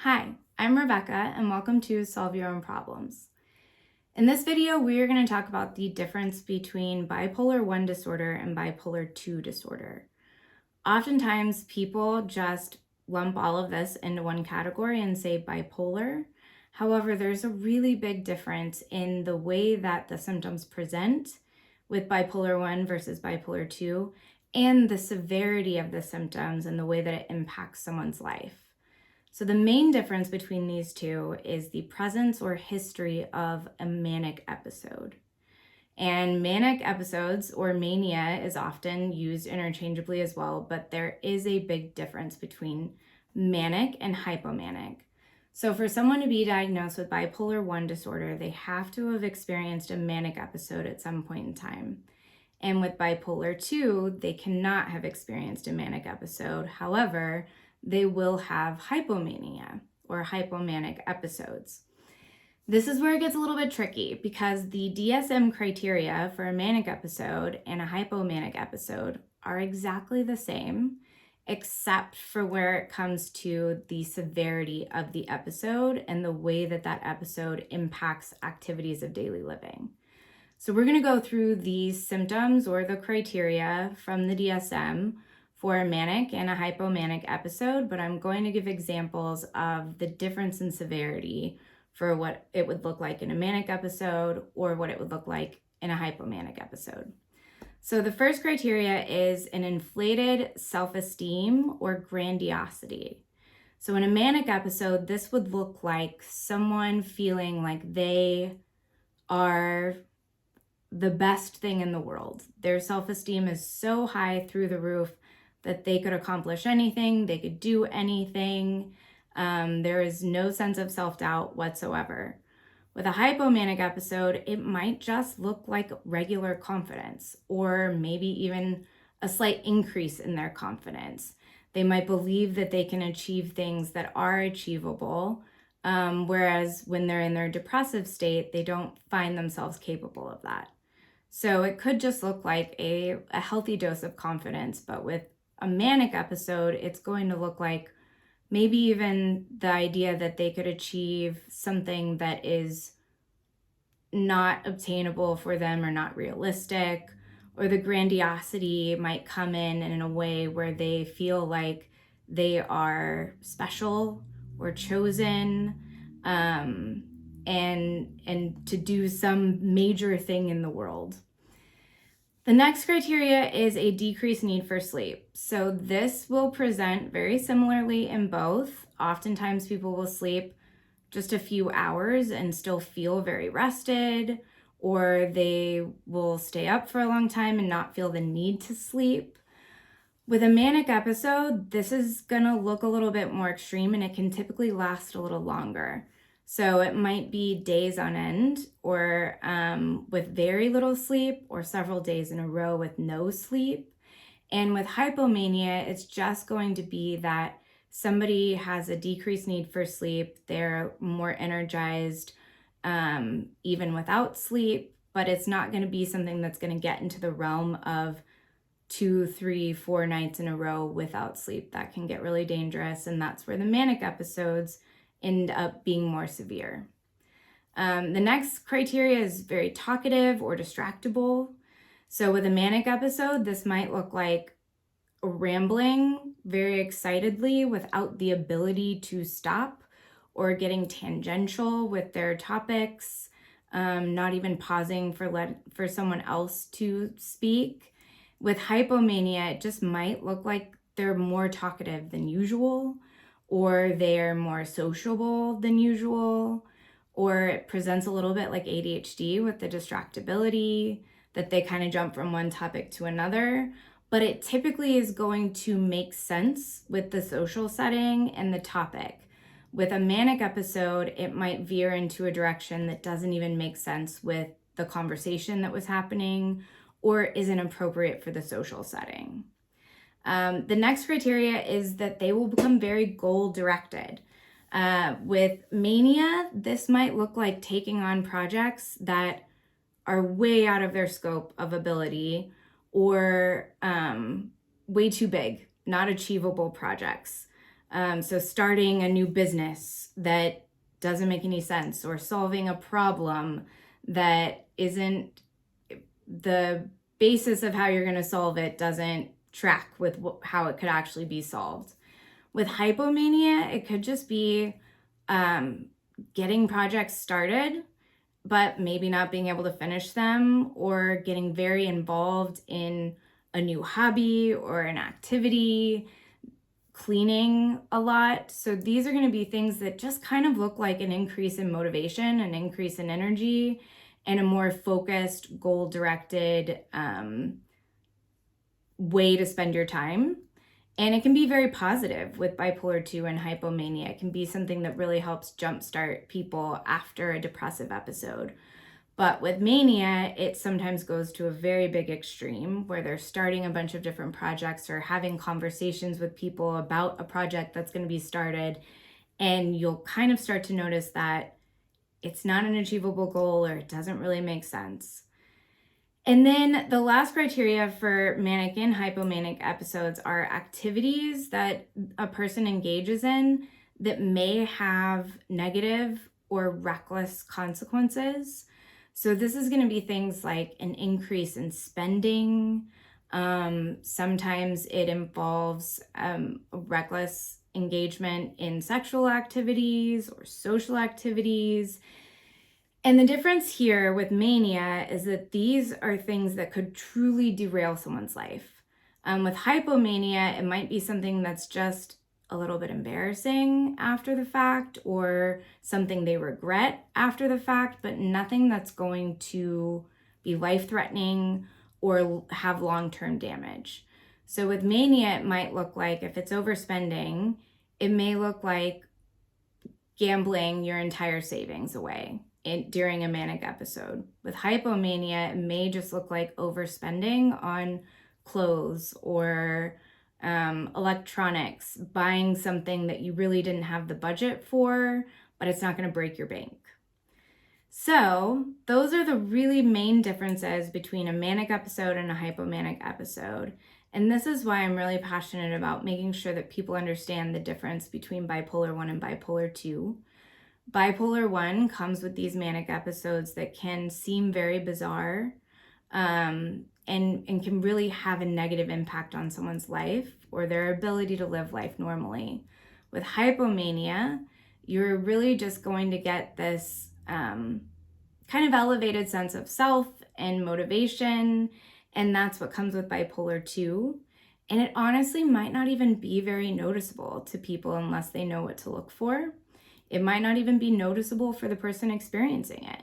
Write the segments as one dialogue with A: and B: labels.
A: Hi, I'm Rebecca and welcome to Solve Your Own Problems. In this video, we are going to talk about the difference between bipolar 1 disorder and bipolar 2 disorder. Oftentimes, people just lump all of this into one category and say bipolar. However, there's a really big difference in the way that the symptoms present with bipolar 1 versus bipolar 2 and the severity of the symptoms and the way that it impacts someone's life. So the main difference between these two is the presence or history of a manic episode. And manic episodes or mania is often used interchangeably as well, but there is a big difference between manic and hypomanic. So for someone to be diagnosed with bipolar 1 disorder, they have to have experienced a manic episode at some point in time. And with bipolar 2, they cannot have experienced a manic episode. However, they will have hypomania or hypomanic episodes. This is where it gets a little bit tricky because the DSM criteria for a manic episode and a hypomanic episode are exactly the same, except for where it comes to the severity of the episode and the way that that episode impacts activities of daily living. So we're going to go through these symptoms or the criteria from the DSM for a manic and a hypomanic episode, but I'm going to give examples of the difference in severity for what it would look like in a manic episode or what it would look like in a hypomanic episode. So the first criteria is an inflated self-esteem or grandiosity. So in a manic episode, this would look like someone feeling like they are the best thing in the world. Their self-esteem is so high through the roof that they could accomplish anything, they could do anything. There is no sense of self-doubt whatsoever. With a hypomanic episode, it might just look like regular confidence or maybe even a slight increase in their confidence. They might believe that they can achieve things that are achievable, whereas when they're in their depressive state, they don't find themselves capable of that. So it could just look like a healthy dose of confidence, but with a manic episode, it's going to look like maybe even the idea that they could achieve something that is not obtainable for them or not realistic, or the grandiosity might come in a way where they feel like they are special or chosen, and to do some major thing in the world. The next criteria is a decreased need for sleep. So this will present very similarly in both. Oftentimes people will sleep just a few hours and still feel very rested, or they will stay up for a long time and not feel the need to sleep. With a manic episode, this is gonna look a little bit more extreme and it can typically last a little longer. So it might be days on end or with very little sleep or several days in a row with no sleep. And with hypomania, it's just going to be that somebody has a decreased need for sleep. They're more energized even without sleep, but it's not going to be something that's going to get into the realm of 2, 3, 4 nights in a row without sleep. That can get really dangerous. And that's where the manic episodes end up being more severe. The next criteria is very talkative or distractible. So with a manic episode, this might look like rambling very excitedly without the ability to stop, or getting tangential with their topics, not even pausing for someone else to speak. With hypomania, it just might look like they're more talkative than usual, or they're more sociable than usual, or it presents a little bit like ADHD with the distractibility, that they kind of jump from one topic to another, but it typically is going to make sense with the social setting and the topic. With a manic episode, it might veer into a direction that doesn't even make sense with the conversation that was happening or isn't appropriate for the social setting. The next criteria is that they will become very goal-directed. With mania, this might look like taking on projects that are way out of their scope of ability or way too big, not achievable projects. So starting a new business that doesn't make any sense, or solving a problem that isn't the basis of how you're going to solve it doesn't track with how it could actually be solved. With hypomania, it could just be getting projects started, but maybe not being able to finish them, or getting very involved in a new hobby or an activity, cleaning a lot. So these are going to be things that just kind of look like an increase in motivation, an increase in energy, and a more focused, goal-directed way to spend your time. And it can be very positive with bipolar 2 and hypomania. It can be something that really helps jumpstart people after a depressive episode. But with mania, it sometimes goes to a very big extreme where they're starting a bunch of different projects or having conversations with people about a project that's going to be started. And you'll kind of start to notice that it's not an achievable goal, or it doesn't really make sense. And then the last criteria for manic and hypomanic episodes are activities that a person engages in that may have negative or reckless consequences. So this is going to be things like an increase in spending. Sometimes it involves reckless engagement in sexual activities or social activities. And the difference here with mania is that these are things that could truly derail someone's life. With hypomania, it might be something that's just a little bit embarrassing after the fact, or something they regret after the fact, but nothing that's going to be life-threatening or have long-term damage. So with mania, it might look like, if it's overspending, it may look like gambling your entire savings away during a manic episode. With hypomania, it may just look like overspending on clothes or electronics, buying something that you really didn't have the budget for, but it's not going to break your bank. So those are the really main differences between a manic episode and a hypomanic episode. And this is why I'm really passionate about making sure that people understand the difference between bipolar 1 and bipolar 2. Bipolar 1 comes with these manic episodes that can seem very bizarre, and can really have a negative impact on someone's life or their ability to live life normally. With hypomania, you're really just going to get this kind of elevated sense of self and motivation, and that's what comes with bipolar 2. And it honestly might not even be very noticeable to people unless they know what to look for. It might not even be noticeable for the person experiencing it.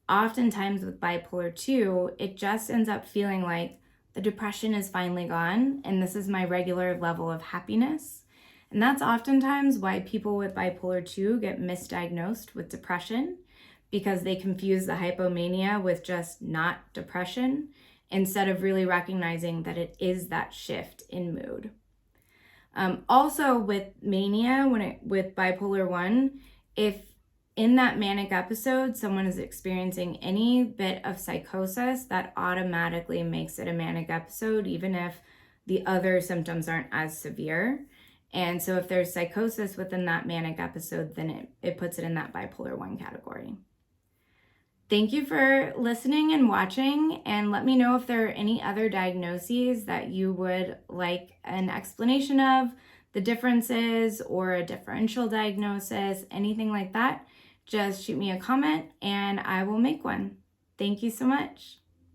A: Oftentimes with bipolar 2, it just ends up feeling like the depression is finally gone and this is my regular level of happiness. And that's oftentimes why people with bipolar 2 get misdiagnosed with depression, because they confuse the hypomania with just not depression, instead of really recognizing that it is that shift in mood. Also with mania, with bipolar 1, if in that manic episode someone is experiencing any bit of psychosis, that automatically makes it a manic episode, even if the other symptoms aren't as severe. And so if there's psychosis within that manic episode, then it puts it in that bipolar 1 category. Thank you for listening and watching, and let me know if there are any other diagnoses that you would like an explanation of, the differences, or a differential diagnosis, anything like that. Just shoot me a comment and I will make one. Thank you so much.